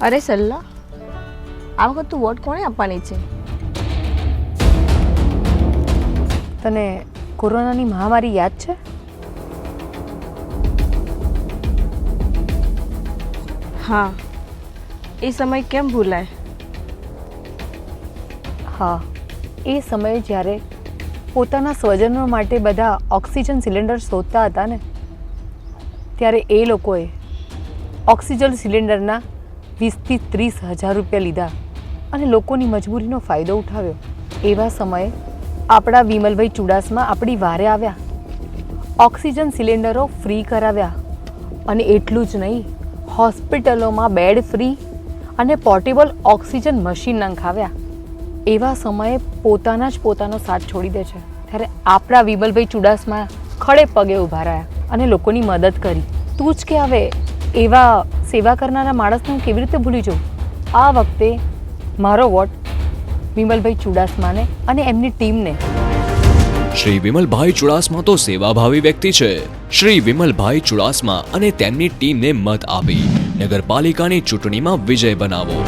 અરે સલ્લા, આ વખત તું વોટ કોણે આપવાની છે? તને કોરોનાની મહામારી યાદ છે? હા, એ સમય કેમ ભૂલાય? હા, એ સમયે જ્યારે પોતાના સ્વજનો માટે બધા ઓક્સિજન સિલિન્ડર શોધતા હતા ને, ત્યારે એ લોકોએ ઓક્સિજન સિલિન્ડરના 20 થી 30 હજાર રૂપિયા લીધા અને લોકોની મજબૂરીનો ફાયદો ઉઠાવ્યો. એવા સમયે આપણા વિમલભાઈ ચુડાસમા આપણી વારે આવ્યા, ઓક્સિજન સિલિન્ડરો ફ્રી કરાવ્યા અને એટલું જ નહીં, હોસ્પિટલોમાં બેડ ફ્રી અને પોર્ટેબલ ઓક્સિજન મશીન નંખાવ્યા. એવા સમયે પોતાના જ પોતાનો સાથ છોડી દે છે ત્યારે આપણા વિમલભાઈ ચુડાસમા ખડે પગે ઊભા રહ્યા અને લોકોની મદદ કરી. તું જ કે હવે એવા સેવા કરનારા માણસને હું કેવી રીતે ભૂલી જાઉં? આ વખતે મારો વોટ વિમલભાઈ ચુડાસમાને અને એમની ટીમને. શ્રી વિમલભાઈ ચુડાસમા તો સેવાભાવી વ્યક્તિ છે. શ્રી વિમલભાઈ ચુડાસમા અને તેમની ટીમને મત આપી નગરપાલિકાની ચૂંટણીમાં વિજય બનાવો.